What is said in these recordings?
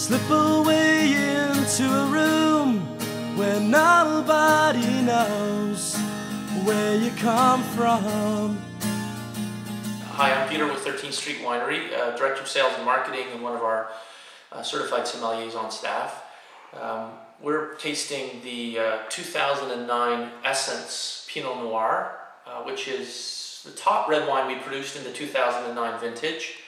Slip away into a room where nobody knows where you come from. Hi, I'm Peter with 13th Street Winery, Director of Sales and Marketing and one of our certified sommeliers on staff. We're tasting the 2009 Essence Pinot Noir, which is the top red wine we produced in the 2009 vintage.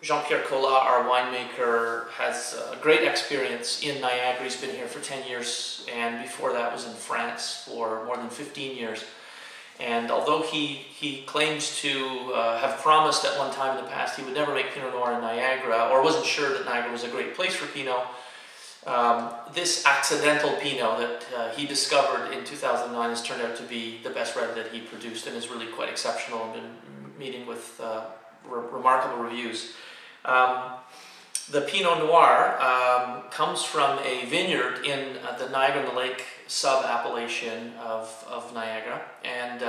Jean-Pierre Collat, our winemaker, has great experience in Niagara. He's been here for 10 years, and before that was in France for more than 15 years. And although he claims to have promised at one time in the past he would never make Pinot Noir in Niagara, or wasn't sure that Niagara was a great place for Pinot, this accidental Pinot that he discovered in 2009 has turned out to be the best red that he produced and is really quite exceptional and been meeting with remarkable reviews. The Pinot Noir comes from a vineyard in the Niagara-on-the-Lake sub-appellation of Niagara, and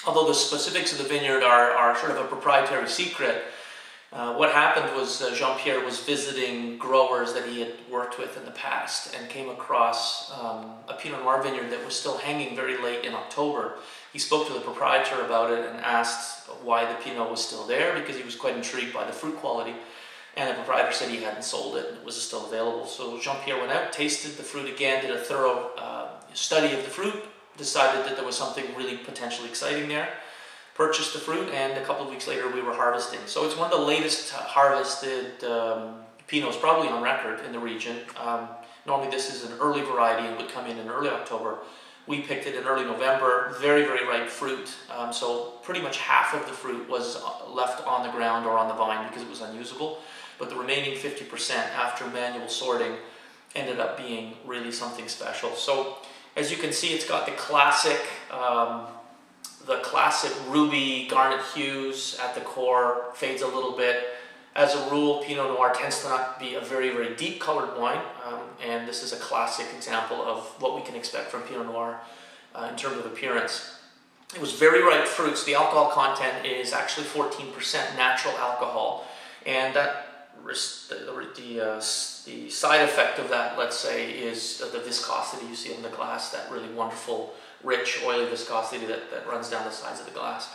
although the specifics of the vineyard are sort of a proprietary secret, what happened was Jean-Pierre was visiting growers that he had worked with in the past and came across a Pinot Noir vineyard that was still hanging very late in October. He spoke to the proprietor about it and asked why the Pinot was still there, because he was quite intrigued by the fruit quality. And the proprietor said he hadn't sold it and it was still available. So Jean-Pierre went out, tasted the fruit again, did a thorough study of the fruit, decided that there was something really potentially exciting there, purchased the fruit, and a couple of weeks later we were harvesting. So it's one of the latest harvested Pinots probably on record in the region. Normally this is an early variety and would come in early October. We picked it in early November, very, very ripe fruit. So pretty much half of the fruit was left on the ground or on the vine because it was unusable. But the remaining 50% after manual sorting ended up being really something special. So as you can see, it's got the classic ruby garnet hues at the core, fades a little bit. As a rule, Pinot Noir tends to not be a very, very deep colored wine, and this is a classic example of what we can expect from Pinot Noir in terms of appearance. It was very ripe fruits. The alcohol content is actually 14% natural alcohol, and that the side effect of that, let's say, is the viscosity you see in the glass, that really wonderful, rich, oily viscosity that runs down the sides of the glass.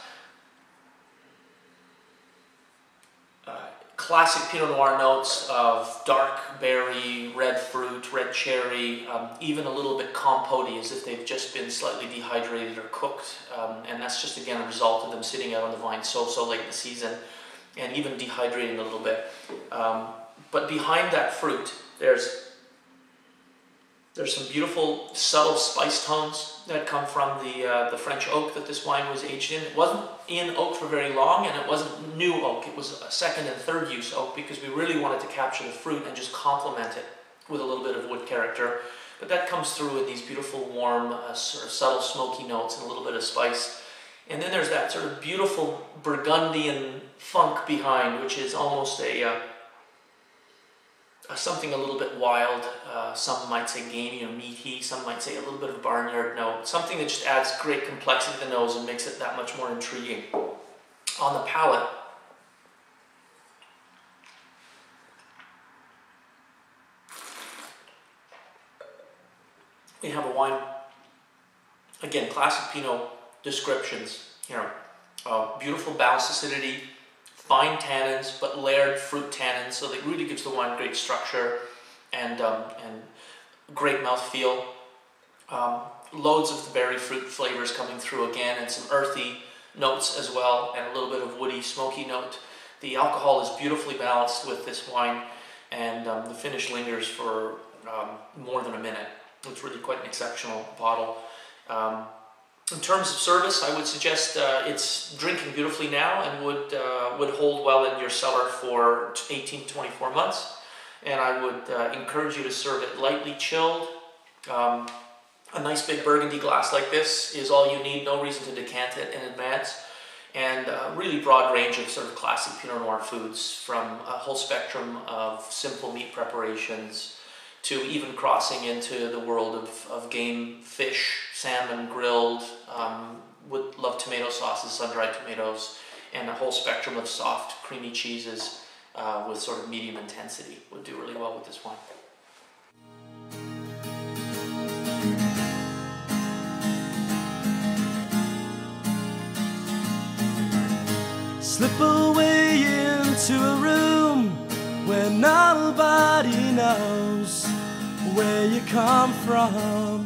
Classic Pinot Noir notes of dark berry, red fruit, red cherry, even a little bit compote-y, as if they've just been slightly dehydrated or cooked, and that's just again a result of them sitting out on the vine so late in the season and even dehydrating a little bit. But behind that fruit, there's some beautiful subtle spice tones that come from the French oak that this wine was aged in. It wasn't in oak for very long, and it wasn't new oak. It was a second and third use oak because we really wanted to capture the fruit and just complement it with a little bit of wood character. But that comes through in these beautiful, warm, sort of subtle smoky notes and a little bit of spice. And then there's that sort of beautiful Burgundian funk behind, which is almost something a little bit wild. Some might say gamey or meaty. Some might say a little bit of barnyard note. Something that just adds great complexity to the nose and makes it that much more intriguing. On the palate, we have a wine, again, classic Pinot descriptions here. Beautiful balanced acidity, fine tannins, but layered fruit tannins, so that really gives the wine great structure and great mouthfeel. Loads of the berry fruit flavors coming through again, and some earthy notes as well, and a little bit of woody, smoky note. The alcohol is beautifully balanced with this wine, and the finish lingers for more than a minute. It's really quite an exceptional bottle. In terms of service, I would suggest it's drinking beautifully now and would hold well in your cellar for 18 to 24 months. And I would encourage you to serve it lightly chilled. A nice big burgundy glass like this is all you need, no reason to decant it in advance. And a really broad range of sort of classic Pinot Noir foods, from a whole spectrum of simple meat preparations to even crossing into the world of game, fish, salmon, grilled, would love tomato sauces, sun-dried tomatoes, and a whole spectrum of soft, creamy cheeses. with sort of medium intensity would do really well with this wine. Slip away into a room where nobody knows where you come from.